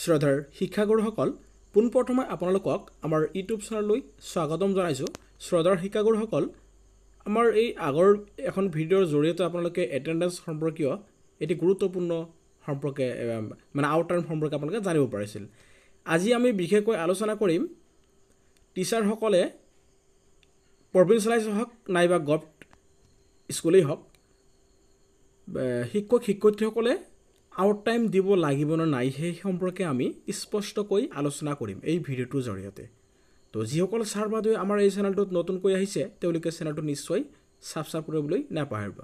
শ্ৰদ্ধাৰ শিক্ষাগুৰুসকল পোনপ্ৰথমে আপোনালোকক আমাৰ ইউটিউব চেনেললৈ স্বাগতম জনাইছোঁ। শ্ৰদ্ধাৰ শিক্ষাগুৰুসকল, আমাৰ এই আগৰ এখন ভিডিঅ'ৰ জৰিয়তে আপোনালোকে এটেণ্ডেন্স সম্পৰ্কীয় এটি গুৰুত্বপূৰ্ণ সম্পৰ্কে আউটলাইন সম্পৰ্কে আপোনালোকে জানিব পাৰিছিল। আজি আমি বিশেষকৈ আলোচনা কৰিম টিচাৰসকলে প্ৰভিঞ্চিয়েলাইজ হওক নাইবা গভৰ্ণমেণ্ট স্কুলেই হওক, শিক্ষক শিক্ষয়িত্ৰীসকলে আউট টাইম দিব লাগিব নে নাই সেই সম্পৰ্কে আমি স্পষ্টকৈ আলোচনা কৰিম এই ভিডিঅ'টোৰ জৰিয়তে। তো যিসকল ছাৰ বাইদেৱে আমাৰ এই চেনেলটোত নতুনকৈ আহিছে তেওঁলোকে চেনেলটো নিশ্চয় ছাবস্ক্ৰাইব কৰিবলৈ নাপাহৰিব।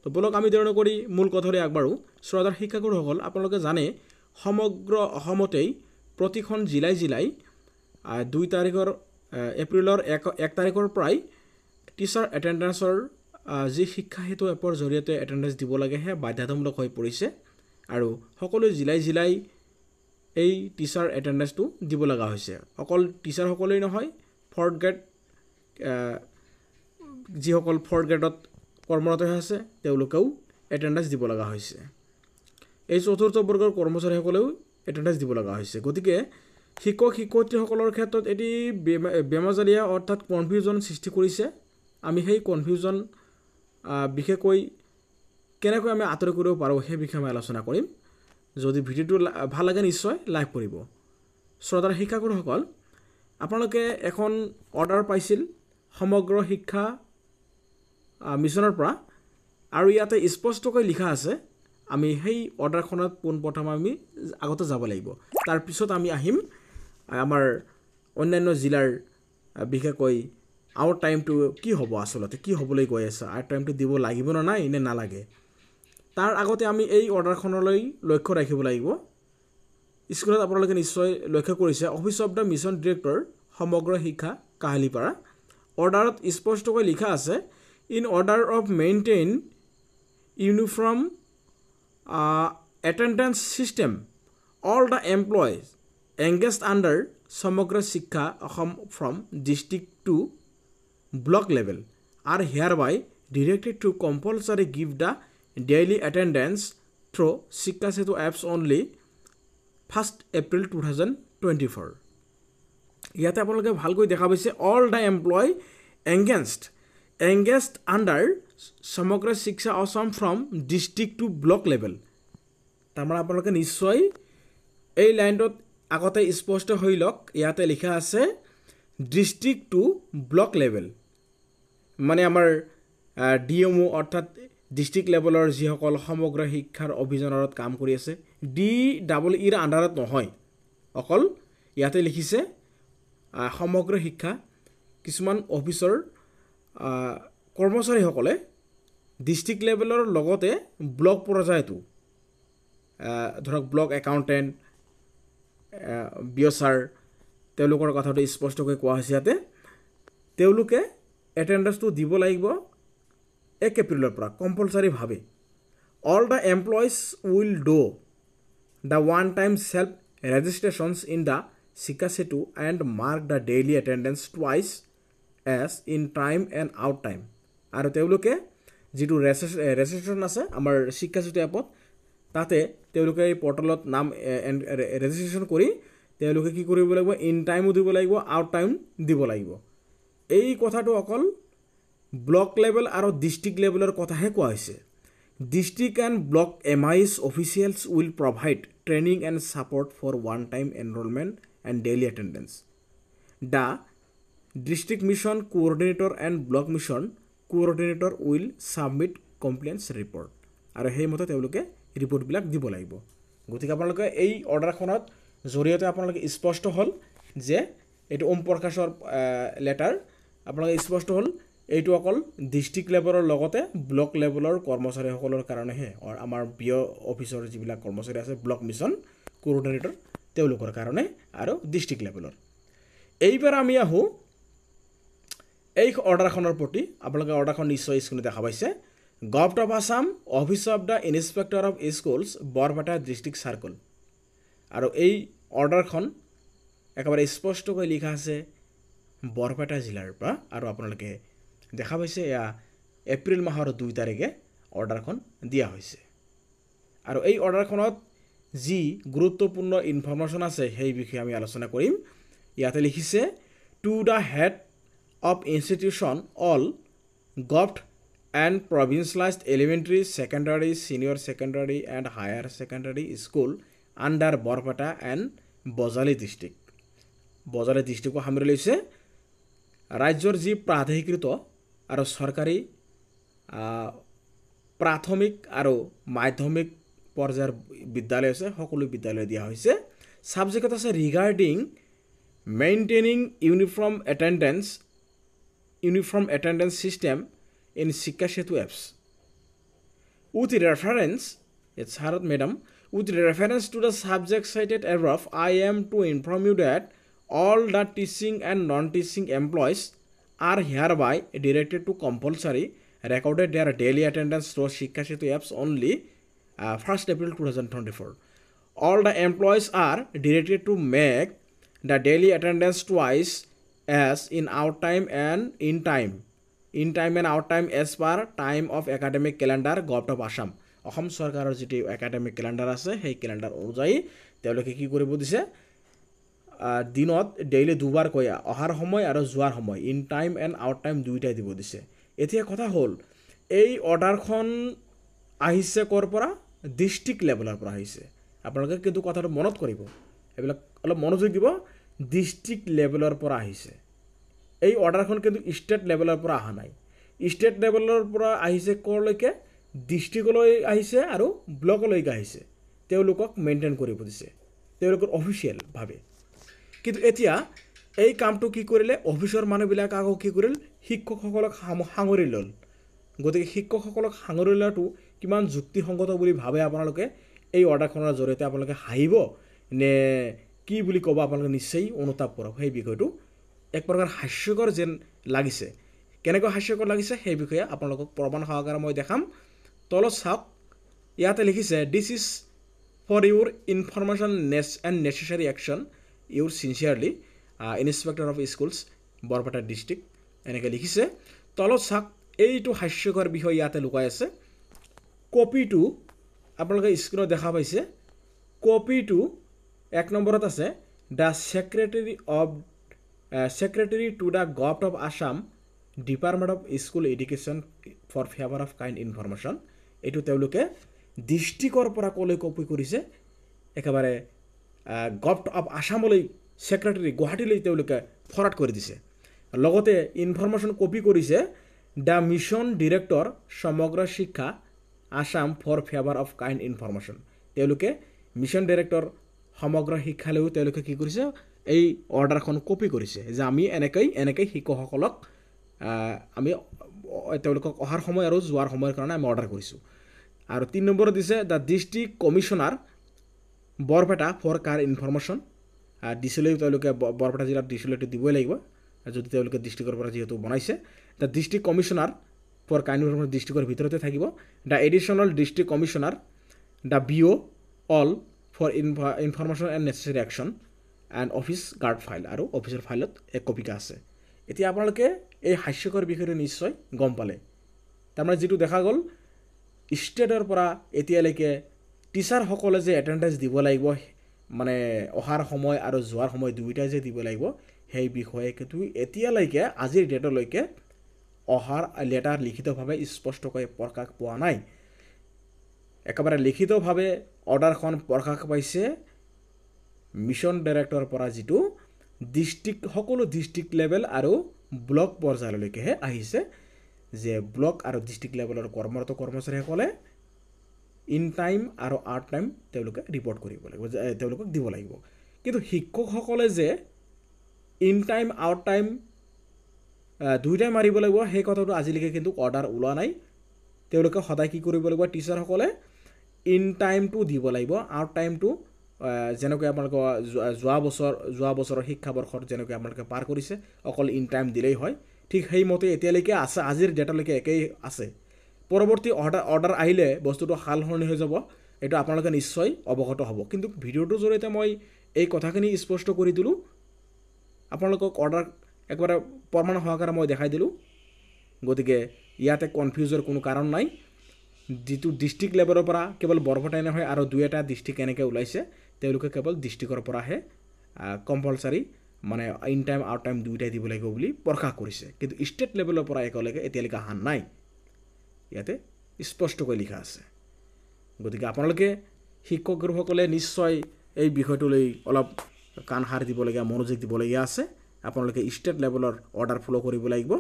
তো বলক আমি দেৰি নকৰি মূল কথালৈ আগবাঢ়োঁ। শ্ৰদ্ধাৰ শিক্ষাগুৰুসকল, আপোনালোকে জানে সমগ্ৰ অসমতেই প্ৰতিখন জিলাই 2 তাৰিখৰ এপ্ৰিলৰ 1 তাৰিখৰ পৰাই টিচাৰ এটেণ্ডেন্সৰ যি শিক্ষা সেতু এপৰ জৰিয়তে এটেণ্ডেন্স দিব লাগে সেয়া বাধ্যতামূলক হৈ পৰিছে আৰু সকলো জিলাই এই টিচাৰ এটেণ্ডেন্সটো দিব লগা হৈছে। অকল টিচাৰসকলেই নহয়, ফৰ্থ গ্ৰেড যিসকল ফৰ্থ গ্ৰেডত কৰ্মৰত হৈ আছে তেওঁলোকেও এটেণ্ডেন্স দিব লগা হৈছে। এই চতুৰ্থ বৰ্গৰ কৰ্মচাৰীসকলেও এটেণ্ডেন্স দিব লগা হৈছে। গতিকে শিক্ষক শিক্ষয়িত্ৰীসকলৰ ক্ষেত্ৰত এটি বেমাজালীয়া অৰ্থাৎ কনফিউজন সৃষ্টি কৰিছে। আমি সেই কনফিউজন বিশেষকৈ কেনেকৈ আমি আঁতৰি কৰিব পাৰোঁ সেই বিষয়ে আমি আলোচনা কৰিম। যদি ভিডিঅ'টো ভাল লাগে নিশ্চয় লাইক কৰিব। শ্ৰদ্ধাৰ শিক্ষাগুৰুসকল, আপোনালোকে এখন অৰ্ডাৰ পাইছিল সমগ্ৰ শিক্ষা মিছনৰ পৰা, আৰু ইয়াতে স্পষ্টকৈ লিখা আছে আমি সেই অৰ্ডাৰখনত পোনপ্ৰথমে আমি আগতে যাব লাগিব। তাৰপিছত আমি আহিম আমাৰ অন্যান্য জিলাৰ বিশেষকৈ আউট টাইমটো কি হ'ব, আচলতে কি হ'বলৈ গৈ আছে, আউট টাইমটো দিব লাগিব নে নাই নে নালাগে। তাৰ আগতে আমি এই অৰ্ডাৰখনলৈ লক্ষ্য ৰাখিব লাগিব। স্কুলত আপোনালোকে নিশ্চয় লক্ষ্য কৰিছে office of the mission director Samagra Shiksha Kahilipara. অৰ্ডাৰত স্পষ্টকৈ লিখা আছে in order of maintain uniform attendance system all the employees engaged under Samagra Shiksha Assam from district to block level are hereby directed to compulsory give the daily attendance through Shiksha Setu apps only 1 April 2024। ইয়াতে আপোনালোকে ভালকৈ দেখা পাইছে all the employ engaged under Samagra Shiksha Assam from district to block level. তাৰমানে আপোনালোকে নিশ্চয় এই লাইনটোত আগতে স্পষ্ট হৈ লওক। ইয়াতে লিখা আছে ডিষ্ট্ৰিক্ট টু ব্লক লেভেল, মানে আমাৰ DMO অৰ্থাৎ ডিষ্ট্ৰিক্ট লেভেলৰ যিসকল সমগ্ৰ শিক্ষাৰ অভিযানত কাম কৰি আছে, DEEৰ আণ্ডাৰত নহয়, অকল ইয়াতে লিখিছে সমগ্ৰ শিক্ষা। কিছুমান অফিচৰ কৰ্মচাৰীসকলে ডিষ্ট্ৰিক্ট লেভেলৰ লগতে ব্লক পৰ্যায়তো ধৰক ব্লক একাউণ্টেণ্ট, BOছাৰ, তেওঁলোকৰ কথাটো স্পষ্টকৈ কোৱা হৈছে। ইয়াতে তেওঁলোকে এটেণ্ডেন্সটো দিব লাগিব 1 এপ্ৰিলৰ পৰা কম্পালচাৰীভাৱে। All the employees will do the one time self registrations in the Shiksha Setu and mark the daily attendance twice as in time and out time. আৰু তেওঁলোকে যিটো ৰেজিষ্ট্ৰেশ্যন আছে আমাৰ শিক্ষা সেতু এপত, তাতে তেওঁলোকে এই পৰ্টেলত নাম ৰেজিষ্ট্ৰেশ্যন কৰি তেওঁলোকে কি কৰিব লাগিব, ইন টাইমো দিব লাগিব, আউট টাইম দিব লাগিব। এই কথাটো অকল ব্লক লেভেল আৰু ডিষ্ট্ৰিক্ট লেভেলৰ কথাহে কোৱা হৈছে। District and block MIS officials will provide training and support for one time enrolment and daily attendance. The district mission coordinator and block mission coordinator will submit compliance report. আৰু সেইমতে তেওঁলোকে ৰিপৰ্টবিলাক দিব লাগিব। গতিকে আপোনালোকে এই অৰ্ডাৰখনত জৰিয়তে আপোনালোকে স্পষ্ট হ'ল যে এইটো ওম প্ৰকাশৰ লেটাৰ, আপোনালোকে স্পষ্ট হ'ল এইটো অকল ডিষ্ট্ৰিক্ট লেভেলৰ লগতে ব্লক লেভেলৰ কৰ্মচাৰীসকলৰ কাৰণেহে, আমাৰ BO অফিচৰ যিবিলাক কৰ্মচাৰী আছে ব্লক মিছন কোঅৰ্ডিনেটৰ তেওঁলোকৰ কাৰণে আৰু ডিষ্ট্ৰিক্ট লেভেলৰ। এইবাৰ আমি আহোঁ এই অৰ্ডাৰখনৰ প্ৰতি। আপোনালোকে অৰ্ডাৰখন নিশ্চয় স্ক্ৰীণত দেখা পাইছে। Government of Assam office of the inspector of schools Barpeta district circle. আৰু এই অৰ্ডাৰখন একেবাৰে স্পষ্টকৈ লিখা আছে বৰপেটা জিলাৰ পৰা। আৰু আপোনালোকে দেখা পাইছে এয়া এপ্ৰিল মাহৰ 2 তাৰিখে অৰ্ডাৰখন দিয়া হৈছে। আৰু এই অৰ্ডাৰখনত যি গুৰুত্বপূৰ্ণ ইনফৰমেশ্যন আছে সেই বিষয়ে আমি আলোচনা কৰিম। ইয়াতে লিখিছে to the head of institution all govt and provincialized elementary, secondary, senior secondary and higher secondary school under Borpata and Bojali district. Bojali district को সামৰি লৈছে ৰাজ্যৰ যি প্ৰাধিকৃত আৰু চৰকাৰী প্ৰাথমিক আৰু মাধ্যমিক পৰ্যায়ৰ বিদ্যালয় আছে সকলো বিদ্যালয় দিয়া হৈছে। সাবজেক্ট আছে regarding maintaining uniform attendance system in Shiksha Setu apps. With reference, it's Harat madam, with reference to the subject cited above, I am to inform you that all the teaching and non-teaching employees are hereby directed to compulsory recorded their daily attendance through Shiksha Setu apps only 1st April 2024. All the employees are directed to make the daily attendance twice as in out time and in time and out time as per time of academic calendar Govt of Assam. Assam চৰকাৰৰ যিটো academic calendar আছে সেই calendar অনুযায়ী তেওঁলোকে কি কৰিব দিছে দিনত ডেইলি দুবাৰকৈ অহাৰ সময় আৰু যোৱাৰ সময় in time and out time দুইটাই দিব দিছে। এতিয়া কথা হ'ল এই অৰ্ডাৰখন আহিছে ক'ৰ পৰা ডিষ্ট্ৰিক্ট লেভেলৰ পৰা আহিছে। আপোনালোকে কিন্তু কথাটো মনত কৰিব, এইবিলাক অলপ মনোযোগ দিব, ডিষ্ট্ৰিক্ট লেভেলৰ পৰা আহিছে। এই অৰ্ডাৰখন কিন্তু ষ্টেট লেভেলৰ পৰা অহা নাই। ষ্টেট লেভেলৰ পৰা আহিছে ক'লৈকে ডিষ্ট্ৰিক্টলৈ আহিছে আৰু ব্লকলৈকে আহিছে। তেওঁলোকক মেইনটেইন কৰিব দিছে তেওঁলোকৰ অফিচিয়েলভাৱে। কিন্তু এতিয়া এই কামটো কি কৰিলে অফিচৰ মানুহবিলাক আকৌ কি কৰিল শিক্ষকসকলক সাঙুৰি ল'ল। গতিকে শিক্ষকসকলক সাঙুৰি লোৱাটো কিমান যুক্তিসংগত বুলি ভাবে আপোনালোকে এই অৰ্ডাৰখনৰ জৰিয়তে আপোনালোকে হাঁহিব নে কি বুলি ক'ব আপোনালোকে নিশ্চয় অনুতাপ কৰক। সেই বিষয়টো এক প্ৰকাৰ হাস্যকৰ যেন লাগিছে। কেনেকৈ হাস্যকৰ লাগিছে সেই বিষয়ে আপোনালোকক প্ৰমাণ সহকাৰে মই দেখাম। তলত চাওক, ইয়াতে লিখিছে this is for your information and necessary action your sincerely inspector of schools Barpeta district এনেকৈ লিখিছে। তলত চাওক, এইটো হাস্যকৰ বিষয় ইয়াতে লুকাই আছে। কপিটো আপোনালোকে স্ক্ৰীনত দেখা পাইছে। কপিটো 1 নম্বৰত আছে the Secretary to the Govt of Assam Department of School Education for Favor of Kind Information. এইটো তেওঁলোকে ডিষ্ট্ৰিক্টৰ পৰা ক'লৈ কপি কৰিছে একেবাৰে গভট অফ আসামলৈ ছেক্ৰেটাৰী গুৱাহাটীলৈ তেওঁলোকে ফৰৱাৰ্ড কৰি দিছে। লগতে ইনফৰমেশ্যন কপি কৰিছে the mission director Samagra Shiksha Assam for favour of kind information. তেওঁলোকে মিছন ডিৰেক্টৰ সমগ্ৰ শিক্ষালৈও তেওঁলোকে কি কৰিছে এই অৰ্ডাৰখন কপি কৰিছে যে আমি এনেকৈ শিক্ষকসকলক আমি তেওঁলোকক অহাৰ সময় আৰু যোৱাৰ সময়ৰ কাৰণে আমি অৰ্ডাৰ কৰিছোঁ। আৰু 3 নম্বৰত দিছে the district commissioner Barpeta for car information. ডিচিলৈ তেওঁলোকে বৰপেটা জিলাৰ ডিচিলৈটো দিবই লাগিব যদি তেওঁলোকে ডিষ্ট্ৰিক্টৰ পৰা যিহেতু বনাইছে। The district commissioner for car information ডিষ্ট্ৰিক্টৰ ভিতৰতে থাকিব। The additional district commissioner the BO all for information and necessary action and office guard file আৰু অফিচৰ ফাইলত এক কপিকা আছে। এতিয়া আপোনালোকে এই হাস্যকৰ বিষয়টো নিশ্চয় গম পালে। তাৰমানে যিটো দেখা গ'ল ষ্টেটৰ পৰা এতিয়ালৈকে টিচাৰসকলে যে এটেণ্ডেঞ্চ দিব লাগিব মানে অহাৰ সময় আৰু যোৱাৰ সময় দুয়োটাই যে দিব লাগিব সেই বিষয়ে কিন্তু এতিয়ালৈকে আজিৰ ডেটলৈকে অহাৰ লেটাৰ লিখিতভাৱে স্পষ্টকৈ প্ৰকাশ পোৱা নাই। একেবাৰে লিখিতভাৱে অৰ্ডাৰখন প্ৰকাশ পাইছে মিছন ডাইৰেক্টৰৰ পৰা, যিটো ডিষ্ট্ৰিক্ট সকলো ডিষ্ট্ৰিক্ট লেভেল আৰু ব্লক পৰ্যায়লৈকেহে আহিছে যে ব্লক আৰু ডিষ্ট্ৰিক্ট লেভেলৰ কৰ্মৰত কৰ্মচাৰীসকলে ইন টাইম আৰু আউট টাইম তেওঁলোকে ৰিপৰ্ট কৰিব লাগিব, তেওঁলোকক দিব লাগিব। কিন্তু শিক্ষকসকলে যে ইন টাইম আউট টাইম দুইটাই মাৰিব লাগিব সেই কথাটো আজিলৈকে কিন্তু অৰ্ডাৰ ওলোৱা নাই। তেওঁলোকে সদায় কি কৰিব লাগিব, টিচাৰসকলে ইন টাইমটো দিব লাগিব, আউট টাইমটো যেনেকৈ আপোনালোকে যোৱা বছৰৰ শিক্ষাবৰ্ষত যেনেকৈ আপোনালোকে পাৰ কৰিছে অকল ইন টাইম দিলেই হয়, ঠিক সেইমতে এতিয়ালৈকে আছে, আজিৰ ডেটালৈকে একেই আছে। পৰৱৰ্তী অৰ্ডাৰ আহিলে বস্তুটো সাল সলনি হৈ যাব, এইটো আপোনালোকে নিশ্চয় অৱগত হ'ব। কিন্তু ভিডিঅ'টোৰ জৰিয়তে মই এই কথাখিনি স্পষ্ট কৰি দিলোঁ, আপোনালোকক অৰ্ডাৰ একবাৰে প্ৰমাণ সহকাৰে মই দেখাই দিলোঁ। গতিকে ইয়াতে কনফিউজৰ কোনো কাৰণ নাই। যিটো ডিষ্ট্ৰিক্ট লেভেলৰ পৰা কেৱল বৰপেটাই নহয় আৰু দুই এটা ডিষ্ট্ৰিক্ট এনেকৈ ওলাইছে তেওঁলোকে কেৱল ডিষ্ট্ৰিক্টৰ পৰাহে কম্পালচাৰী মানে ইন টাইম আউট টাইম দুয়োটাই দিব লাগিব বুলি প্ৰকাশ কৰিছে কিন্তু ষ্টেট লেভেলৰ পৰা এতিয়ালৈকে অহা নাই ইয়াতে স্পষ্টকৈ লিখা আছে গতিকে আপোনালোকে শিক্ষকসকলে নিশ্চয় এই বিষয়টোলৈ অলপ কাণ সাৰ দিবলগীয়া মনোযোগ দিবলগীয়া আছে আপোনালোকে ষ্টেট লেভেলৰ অৰ্ডাৰ ফ'ল' কৰিব লাগিব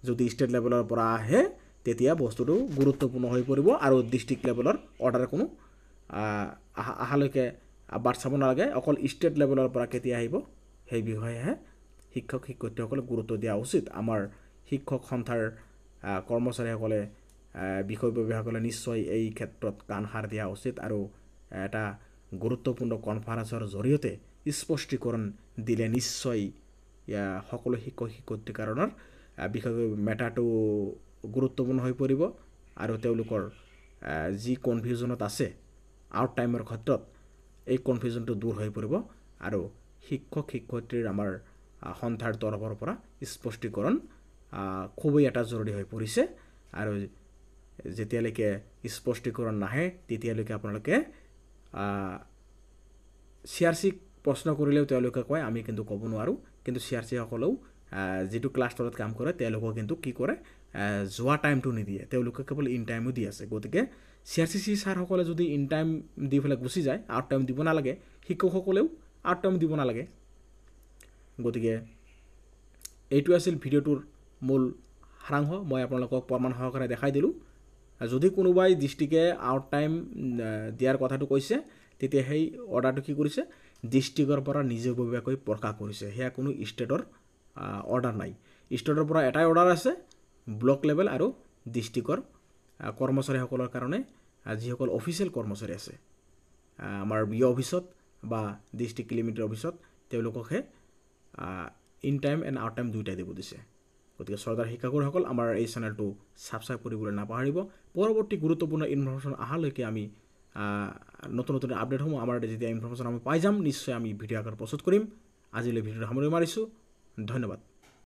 যদি ষ্টেট লেভেলৰ পৰা আহে তেতিয়া বস্তুটো গুৰুত্বপূৰ্ণ হৈ পৰিব আৰু ডিষ্ট্ৰিক্ট লেভেলৰ অৰ্ডাৰ কোনো আহালৈকে বাট চাব নালাগে অকল ষ্টেট লেভেলৰ পৰা কেতিয়া আহিব সেই বিষয়েহে শিক্ষক শিক্ষয়িত্ৰীসকলে গুৰুত্ব দিয়া উচিত আমাৰ শিক্ষক সন্থাৰ কৰ্মচাৰীসকলে বিষয়ববীয়াসকলে নিশ্চয় এই ক্ষেত্ৰত কাণ সাৰ দিয়া উচিত আৰু এটা গুৰুত্বপূৰ্ণ কনফাৰেন্সৰ জৰিয়তে স্পষ্টীকৰণ দিলে নিশ্চয় সকলো শিক্ষক শিক্ষয়িত্ৰীৰ কাৰণৰ বিষয় মেটাৰটো গুৰুত্বপূৰ্ণ হৈ পৰিব আৰু তেওঁলোকৰ যি কনফিউজনত আছে আউট টাইমৰ ক্ষেত্ৰত এই কনফিউজনটো দূৰ হৈ পৰিব আৰু শিক্ষক শিক্ষয়িত্ৰীৰ আমাৰ সন্থাৰ তৰফৰ পৰা স্পষ্টীকৰণ খুবেই এটা জৰুৰী হৈ পৰিছে আৰু যেতিয়ালৈকে স্পষ্টীকৰণ নাহে তেতিয়ালৈকে আপোনালোকে CRC প্ৰশ্ন কৰিলেও তেওঁলোকে কয় আমি কিন্তু ক'ব নোৱাৰোঁ কিন্তু CRC সকলেও যেটো ক্লাছ তলত কাম কৰে তেওঁলোকক কিন্তু কি কৰে যোৱা টাইমটো নিদিয়ে তেওঁলোকে কেৱল ইন টাইমো দি আছে গতিকে CRCC ছাৰসকলে যদি ইন টাইম দি পেলাই গুচি যায় আউট টাইম দিব নালাগে শিক্ষকসকলেও আউট টাইম দিব নালাগে গতিকে এইটো আছিল ভিডিঅ'টোৰ মূল সাৰাংশ মই আপোনালোকক প্ৰমাণ সহকাৰে দেখাই দিলোঁ যদি কোনোবাই ডিষ্ট্ৰিক্টে আউট টাইম দিয়াৰ কথাটো কৈছে তেতিয়া সেই অৰ্ডাৰটো কি কৰিছে ডিষ্ট্ৰিক্টৰ পৰা নিজেববীয়াকৈ প্ৰকাশ কৰিছে সেয়া কোনো ষ্টেটৰ অৰ্ডাৰ নাই ষ্টেটৰ পৰা এটাই অৰ্ডাৰ আছে ব্লক লেভেল আৰু ডিষ্ট্ৰিক্টৰ কৰ্মচাৰীসকলৰ কাৰণে যিসকল অফিচিয়েল কৰ্মচাৰী আছে আমাৰ বিঅ অফিচত বা ডিষ্ট্ৰিক্ট লিমিটেড অফিচত তেওঁলোককহে in time and out time দুয়োটাই দিব দিছে গতিকে চৰকাৰী শিক্ষাগুৰুসকল আমাৰ এই চেনেলটো ছাবস্ক্ৰাইব কৰিবলৈ নাপাহৰিব পৰৱৰ্তী গুৰুত্বপূৰ্ণ ইনফৰমেশ্যন অহালৈকে আমি নতুন নতুন আপডেটসমূহ আমাৰ যেতিয়া ইনফৰমেশ্যন আমি পাই যাম নিশ্চয় আমি ভিডিঅ' আকাৰত প্ৰস্তুত কৰিম আজিলৈ ভিডিঅ'টো সামৰি মাৰিছোঁ ধন্যবাদ